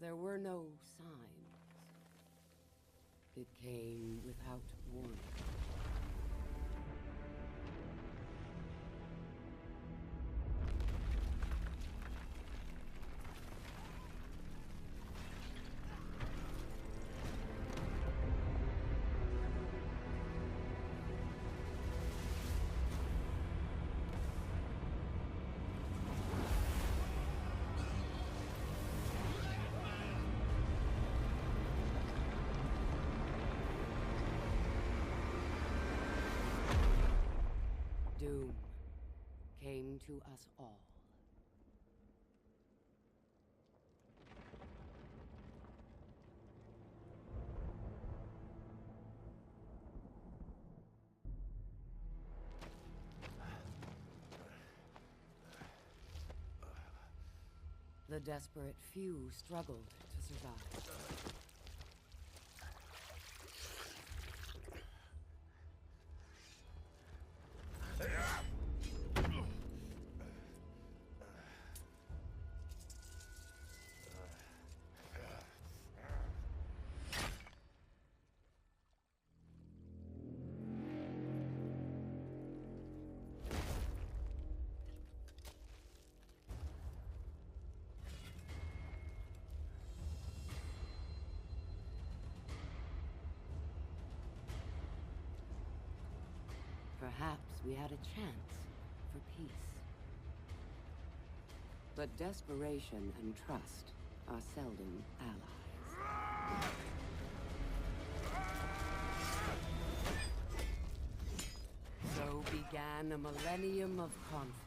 There were no signs. It came without warning. Doom came to us all. The desperate few struggled to survive. Perhaps we had a chance for peace. But desperation and trust are seldom allies. So began a millennium of conflict.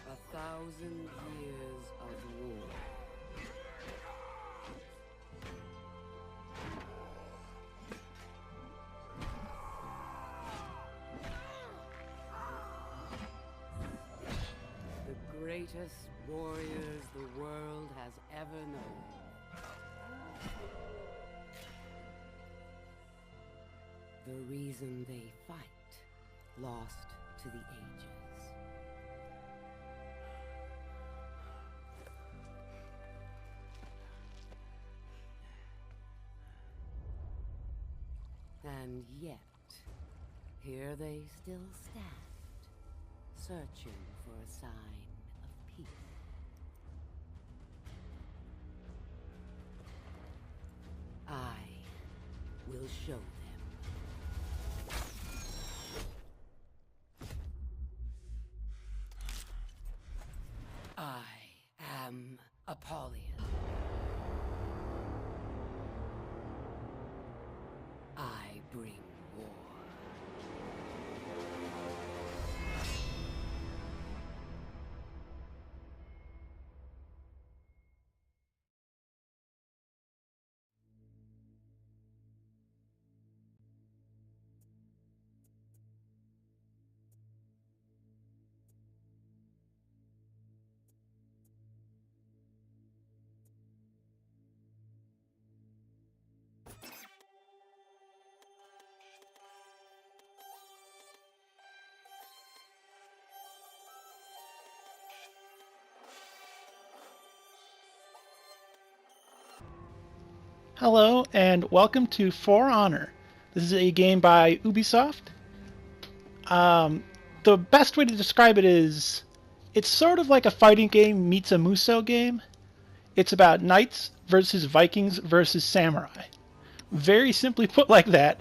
A 1,000 years of war. The greatest warriors the world has ever known. The reason they fight, lost to the ages. And yet, here they still stand, searching for a sign of peace. I will show them. I am Apollyon. I bring war. Hello and welcome to For Honor. This is a game by Ubisoft. The best way to describe it is it's sort of like a fighting game meets a Musou game. It's about knights versus Vikings versus samurai. Very simply put like that.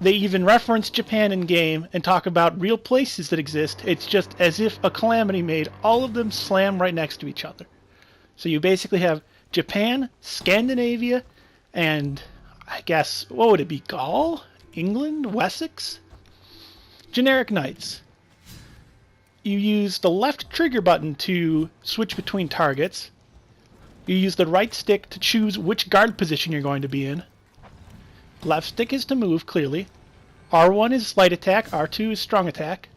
They even reference Japan in game and talk about real places that exist. It's just as if a calamity made all of them slam right next to each other. So you basically have Japan, Scandinavia, and I guess, what would it be, Gaul? England? Wessex? Generic knights. You use the left trigger button to switch between targets. You use the right stick to choose which guard position you're going to be in. Left stick is to move, clearly. R1 is light attack, R2 is strong attack.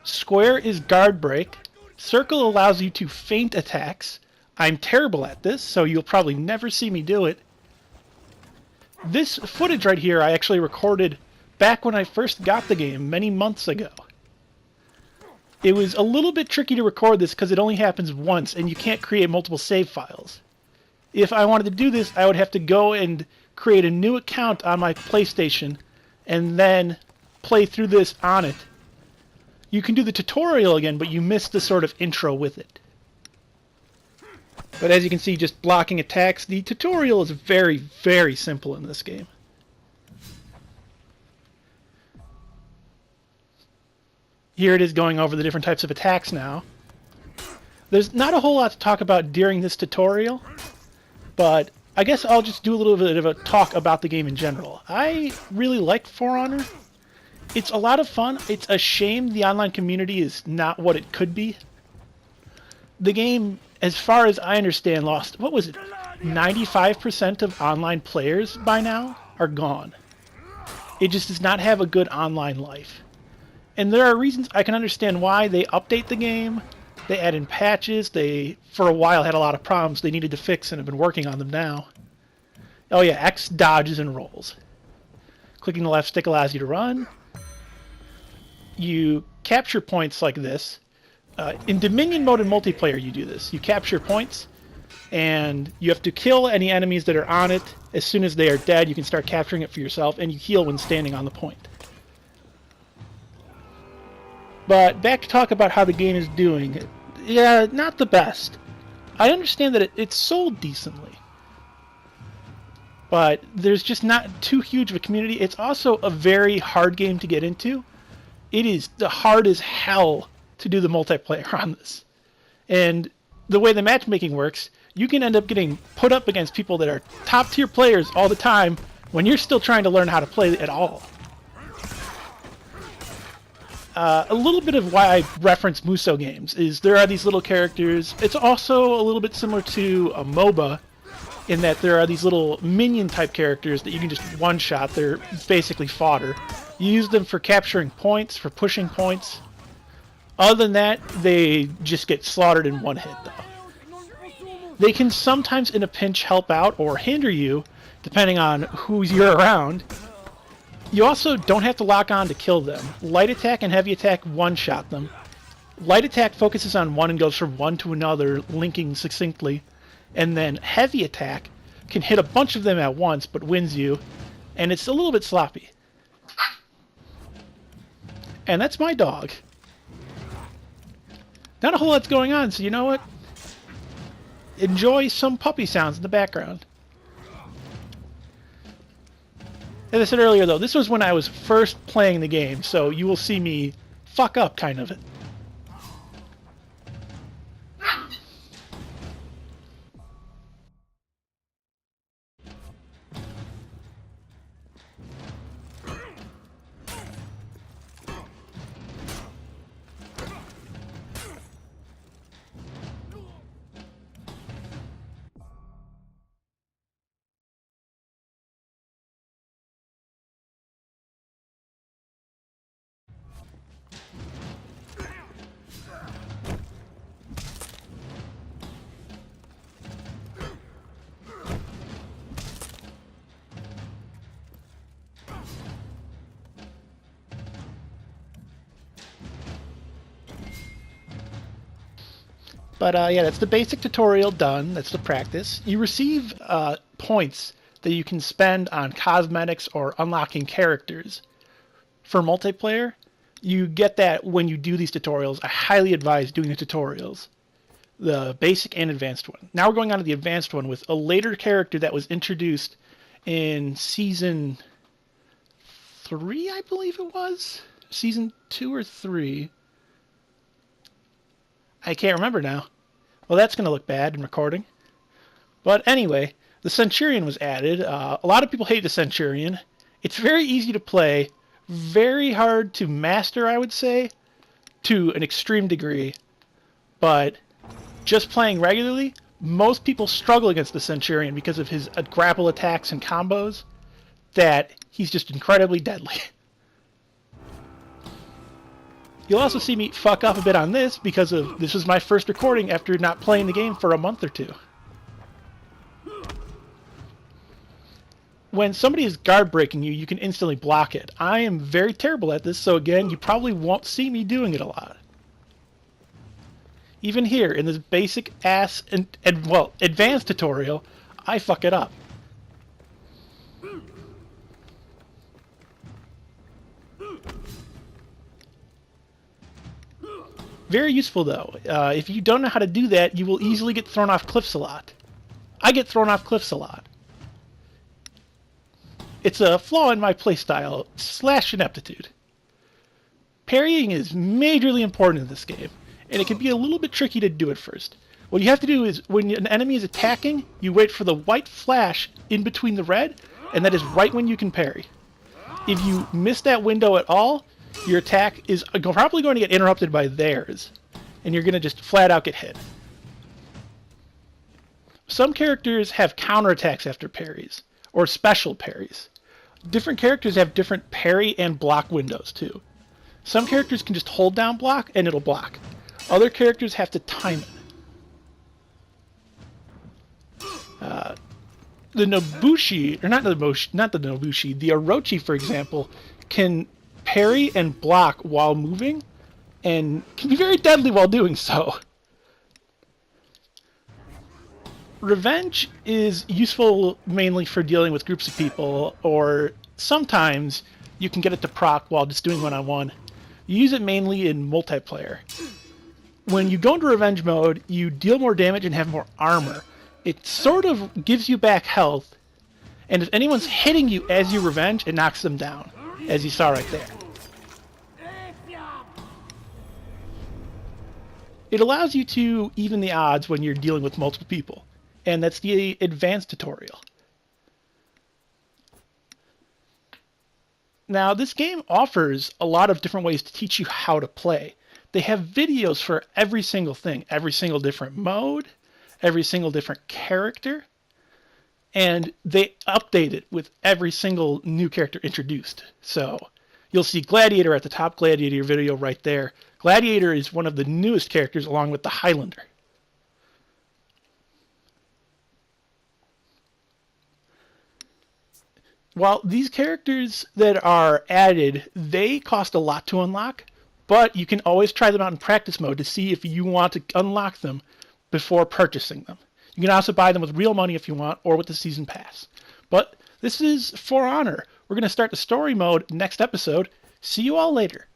Square is guard break. Circle allows you to feint attacks. I'm terrible at this, so you'll probably never see me do it. This footage right here I actually recorded back when I first got the game many months ago. It was a little bit tricky to record this because it only happens once and you can't create multiple save files. If I wanted to do this, I would have to go and create a new account on my PlayStation and then play through this on it. You can do the tutorial again, but you miss the sort of intro with it. But as you can see, just blocking attacks, the tutorial is very, very simple in this game. Here it is going over the different types of attacks now. There's not a whole lot to talk about during this tutorial, but I guess I'll just do a little bit of a talk about the game in general. I really like For Honor. It's a lot of fun. It's a shame the online community is not what it could be. The game, as far as I understand, lost, what was it, 95% of online players by now are gone. It just does not have a good online life. And there are reasons I can understand why. They update the game, they add in patches, they, for a while, had a lot of problems they needed to fix and have been working on them now. Oh yeah, X dodges and rolls. Clicking the left stick allows you to run. You capture points like this. In Dominion mode and multiplayer you do this. You capture points, and you have to kill any enemies that are on it. As soon as they are dead, you can start capturing it for yourself, and you heal when standing on the point. But back to talk about how the game is doing. Yeah, not the best. I understand that it's sold decently, but there's just not too huge of a community. It's also a very hard game to get into. It is hard as hell to do the multiplayer on this. And the way the matchmaking works, you can end up getting put up against people that are top tier players all the time when you're still trying to learn how to play at all. A little bit of why I reference Muso games is there are these little characters. It's also a little bit similar to a MOBA in that there are these little minion type characters that you can just one-shot. They're basically fodder. You use them for capturing points, for pushing points. Other than that, they just get slaughtered in one hit, though. They can sometimes, in a pinch, help out or hinder you, depending on who you're around. You also don't have to lock on to kill them. Light attack and heavy attack one-shot them. Light attack focuses on one and goes from one to another, linking succinctly. And then heavy attack can hit a bunch of them at once, but wins you. And it's a little bit sloppy. And that's my dog. Not a whole lot's going on, so you know what? Enjoy some puppy sounds in the background. As I said earlier, though, this was when I was first playing the game, so you will see me fuck up, kind of. But yeah, that's the basic tutorial done. That's the practice. You receive points that you can spend on cosmetics or unlocking characters. For multiplayer, you get that when you do these tutorials. I highly advise doing the tutorials. The basic and advanced one. Now we're going on to the advanced one with a later character that was introduced in Season 3, I believe it was? Season 2 or 3. I can't remember now. Well, that's going to look bad in recording. But anyway, the Centurion was added. A lot of people hate the Centurion. It's very easy to play, very hard to master, I would say, to an extreme degree. But just playing regularly, most people struggle against the Centurion because of his grapple attacks and combos, that he's just incredibly deadly. You'll also see me fuck up a bit on this because this was my first recording after not playing the game for a month or two. When somebody is guard breaking you, you can instantly block it. I am very terrible at this, so again, you probably won't see me doing it a lot. Even here, in this basic ass and well, advanced tutorial, I fuck it up. Very useful though. If you don't know how to do that, you will easily get thrown off cliffs a lot. I get thrown off cliffs a lot. It's a flaw in my playstyle / ineptitude. Parrying is majorly important in this game, and it can be a little bit tricky to do at first. What you have to do is, when an enemy is attacking, you wait for the white flash in between the red, and that is right when you can parry. If you miss that window at all, your attack is probably going to get interrupted by theirs, and you're going to just flat out get hit. Some characters have counterattacks after parries, or special parries. Different characters have different parry and block windows too. Some characters can just hold down block and it'll block. Other characters have to time it. The Nobushi, or not the Nobushi, the Orochi, for example, can parry and block while moving, and can be very deadly while doing so. Revenge is useful mainly for dealing with groups of people, or sometimes you can get it to proc while just doing one-on-one. You use it mainly in multiplayer. When you go into revenge mode, you deal more damage and have more armor. It sort of gives you back health, and if anyone's hitting you as you revenge, it knocks them down, as you saw right there. It allows you to even the odds when you're dealing with multiple people. And that's the advanced tutorial. Now, this game offers a lot of different ways to teach you how to play. They have videos for every single thing, every single different mode, every single different character, and they update it with every single new character introduced. So, you'll see Gladiator at the top, Gladiator video right there. Gladiator is one of the newest characters along with the Highlander. While these characters that are added, they cost a lot to unlock, but you can always try them out in practice mode to see if you want to unlock them before purchasing them. You can also buy them with real money if you want, or with the season pass. But this is For Honor. We're going to start the story mode next episode. See you all later.